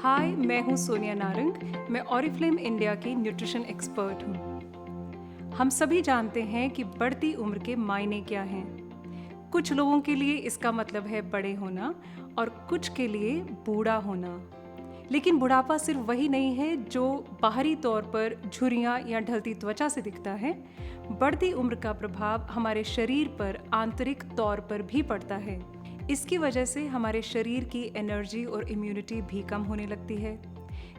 हाय, मैं हूँ सोनिया नारंग। मैं ऑरिफ्लेम इंडिया की न्यूट्रिशन एक्सपर्ट हूँ। हम सभी जानते हैं कि बढ़ती उम्र के मायने क्या हैं। कुछ लोगों के लिए इसका मतलब है बड़े होना और कुछ के लिए बूढ़ा होना। लेकिन बुढ़ापा सिर्फ वही नहीं है जो बाहरी तौर पर झुर्रियाँ या ढलती त्वचा से दिखता है। बढ़ती उम्र का प्रभाव हमारे शरीर पर आंतरिक तौर पर भी पड़ता है। इसकी वजह से हमारे शरीर की एनर्जी और इम्यूनिटी भी कम होने लगती है।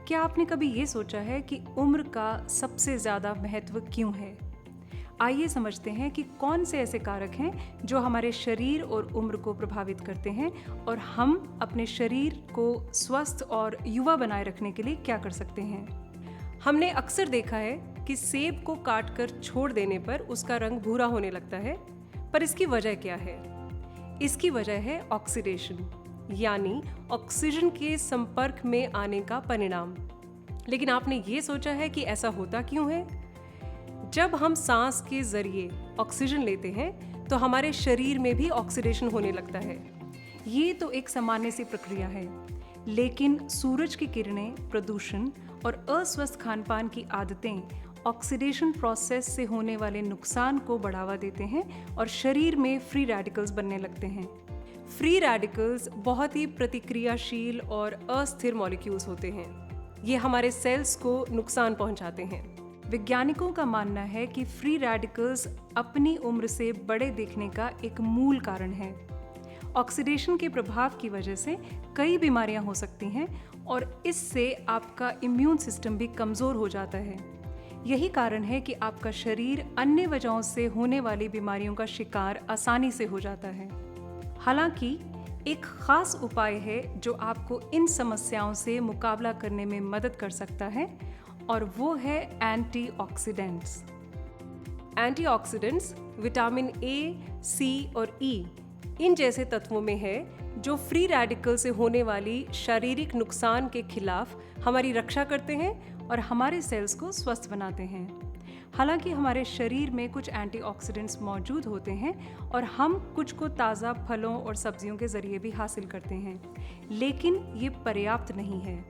क्या आपने कभी ये सोचा है कि उम्र का सबसे ज़्यादा महत्व क्यों है? आइए समझते हैं कि कौन से ऐसे कारक हैं जो हमारे शरीर और उम्र को प्रभावित करते हैं और हम अपने शरीर को स्वस्थ और युवा बनाए रखने के लिए क्या कर सकते हैं। हमने अक्सर देखा है कि सेब को काट कर छोड़ देने पर उसका रंग भूरा होने लगता है, पर इसकी वजह क्या है? इसकी वजह है ऑक्सीडेशन, यानी ऑक्सीजन के संपर्क में आने का परिणाम। लेकिन आपने ये सोचा है कि ऐसा होता क्यों है? जब हम सांस के जरिए ऑक्सीजन लेते हैं तो हमारे शरीर में भी ऑक्सीडेशन होने लगता है। ये तो एक सामान्य सी प्रक्रिया है, लेकिन सूरज की किरणें, प्रदूषण और अस्वस्थ खानपान की आदतें ऑक्सीडेशन प्रोसेस से होने वाले नुकसान को बढ़ावा देते हैं और शरीर में फ्री रेडिकल्स बनने लगते हैं। फ्री रेडिकल्स बहुत ही प्रतिक्रियाशील और अस्थिर मॉलिक्यूल्स होते हैं। ये हमारे सेल्स को नुकसान पहुंचाते हैं। वैज्ञानिकों का मानना है कि फ्री रेडिकल्स अपनी उम्र से बड़े दिखने का एक मूल कारण है। ऑक्सीडेशन के प्रभाव की वजह से कई बीमारियां हो सकती हैं और इससे आपका इम्यून सिस्टम भी कमज़ोर हो जाता है। यही कारण है कि आपका शरीर अन्य वजहों से होने वाली बीमारियों का शिकार आसानी से हो जाता है। हालांकि एक खास उपाय है जो आपको इन समस्याओं से मुकाबला करने में मदद कर सकता है, और वो है एंटीऑक्सीडेंट्स। एंटीऑक्सीडेंट्स विटामिन ए, सी और ई इन जैसे तत्वों में है जो फ्री रेडिकल से होने वाली शारीरिक नुकसान के खिलाफ हमारी रक्षा करते हैं और हमारे सेल्स को स्वस्थ बनाते हैं। हालांकि हमारे शरीर में कुछ एंटीऑक्सीडेंट्स मौजूद होते हैं और हम कुछ को ताज़ा फलों और सब्जियों के ज़रिए भी हासिल करते हैं, लेकिन ये पर्याप्त नहीं है।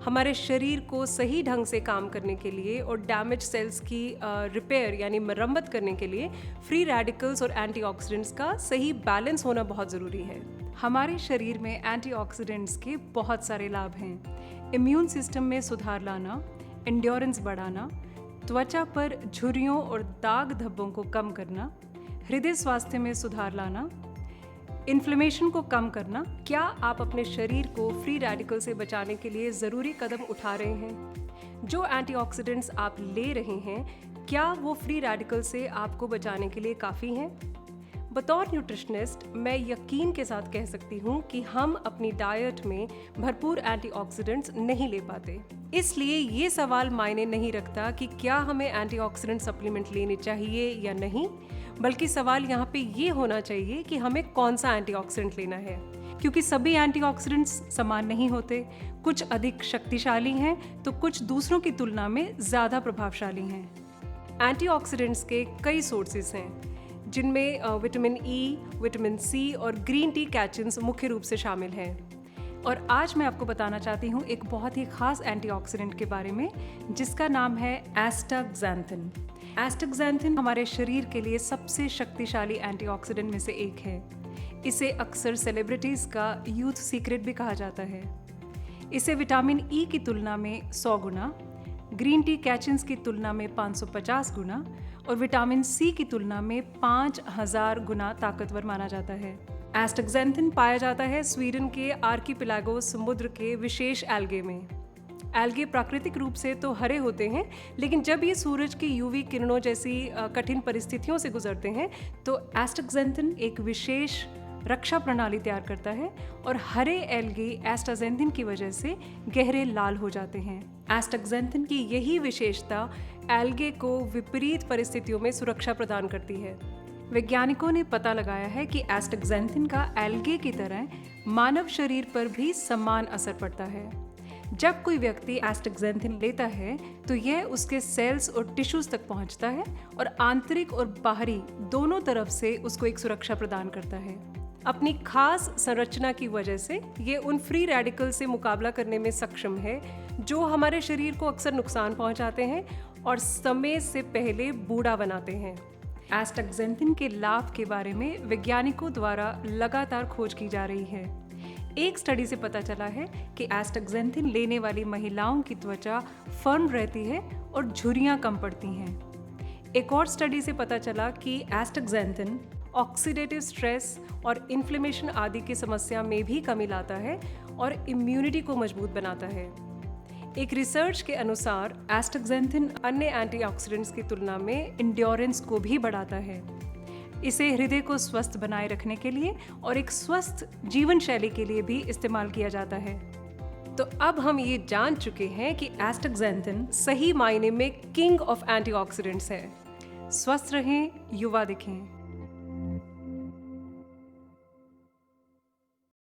हमारे शरीर को सही ढंग से काम करने के लिए और डैमेज सेल्स की रिपेयर यानी मरम्मत करने के लिए फ्री रेडिकल्स और एंटीऑक्सीडेंट्स का सही बैलेंस होना बहुत ज़रूरी है। हमारे शरीर में एंटीऑक्सीडेंट्स के बहुत सारे लाभ हैं। इम्यून सिस्टम में सुधार लाना, एंड्योरेंस बढ़ाना, त्वचा पर झुर्रियों और दाग धब्बों को कम करना, हृदय स्वास्थ्य में सुधार लाना, इन्फ्लेमेशन को कम करना। क्या आप अपने शरीर को फ्री रेडिकल से बचाने के लिए ज़रूरी कदम उठा रहे हैं? जो एंटीऑक्सीडेंट्स आप ले रहे हैं, क्या वो फ्री रेडिकल से आपको बचाने के लिए काफ़ी हैं? बतौर न्यूट्रिशनिस्ट मैं यकीन के साथ कह सकती हूँ कि हम अपनी डाइट में भरपूर एंटीऑक्सीडेंट्स नहीं ले पाते। इसलिए ये सवाल मायने नहीं रखता कि क्या हमें एंटीऑक्सीडेंट सप्लीमेंट लेने चाहिए या नहीं, बल्कि सवाल यहाँ पे ये होना चाहिए कि हमें कौन सा एंटीऑक्सीडेंट लेना है। क्योंकि सभी एंटीऑक्सीडेंट्स समान नहीं होते, कुछ अधिक शक्तिशाली हैं तो कुछ दूसरों की तुलना में ज़्यादा प्रभावशाली हैं। एंटीऑक्सीडेंट्स के कई सोर्सेज हैं, जिनमें विटामिन ई, विटामिन सी और ग्रीन टी कैचिन्स मुख्य रूप से शामिल हैं। और आज मैं आपको बताना चाहती हूँ एक बहुत ही खास एंटीऑक्सीडेंट के बारे में, जिसका नाम है एस्टाक्सैंथिन। एस्टाक्सैंथिन हमारे शरीर के लिए सबसे शक्तिशाली एंटीऑक्सीडेंट में से एक है। इसे अक्सर सेलिब्रिटीज़ का यूथ सीक्रेट भी कहा जाता है। इसे विटामिन ई की तुलना में 100 गुना, ग्रीन टी कैचिन्स की तुलना में 550 गुना और विटामिन सी की तुलना में 5000 गुना ताकतवर माना जाता है। एस्टाक्सैंथिन पाया जाता है स्वीडन के आर्किपेलागोस समुद्र के विशेष एल्गे में। एल्गे प्राकृतिक रूप से तो हरे होते हैं, लेकिन जब ये सूरज की यूवी किरणों जैसी कठिन परिस्थितियों से गुजरते हैं तो एस्टाक्सैंथिन एक विशेष रक्षा प्रणाली तैयार करता है और हरे एल्गे एस्टाक्सैंथिन की वजह से गहरे लाल हो जाते हैं। एस्टाक्सैंथिन की यही विशेषता एल्गे को विपरीत परिस्थितियों में सुरक्षा प्रदान करती है। वैज्ञानिकों ने पता लगाया है कि एस्टाक्सैंथिन का एल्गे की तरह मानव शरीर पर भी समान असर पड़ता है। जब कोई व्यक्ति एस्टाक्सैंथिन लेता है तो यह उसके सेल्स और टिश्यूज तक पहुंचता है और आंतरिक और बाहरी दोनों तरफ से उसको एक सुरक्षा प्रदान करता है। अपनी खास संरचना की वजह से ये उन फ्री रेडिकल से मुकाबला करने में सक्षम है जो हमारे शरीर को अक्सर नुकसान पहुंचाते हैं और समय से पहले बूढ़ा बनाते हैं। एस्टाक्सेंथिन के लाभ के बारे में वैज्ञानिकों द्वारा लगातार खोज की जा रही है। एक स्टडी से पता चला है कि एस्टाक्सेंथिन लेने वाली महिलाओं की त्वचा फर्म रहती है और झुर्रियाँ कम पड़ती हैं। एक और स्टडी से पता चला कि एस्टाक्सेंथिन ऑक्सीडेटिव स्ट्रेस और इन्फ्लेमेशन आदि की समस्या में भी कमी लाता है और इम्यूनिटी को मजबूत बनाता है। एक रिसर्च के अनुसार एस्टाक्सेंथिन अन्य एंटीऑक्सीडेंट्स की तुलना में एंड्योरेंस को भी बढ़ाता है। इसे हृदय को स्वस्थ बनाए रखने के लिए और एक स्वस्थ जीवन शैली के लिए भी इस्तेमाल किया जाता है। तो अब हम ये जान चुके हैं कि एस्टाक्सेंथिन सही मायने में किंग ऑफ एंटीऑक्सीडेंट्स है। स्वस्थ रहें, युवा दिखें।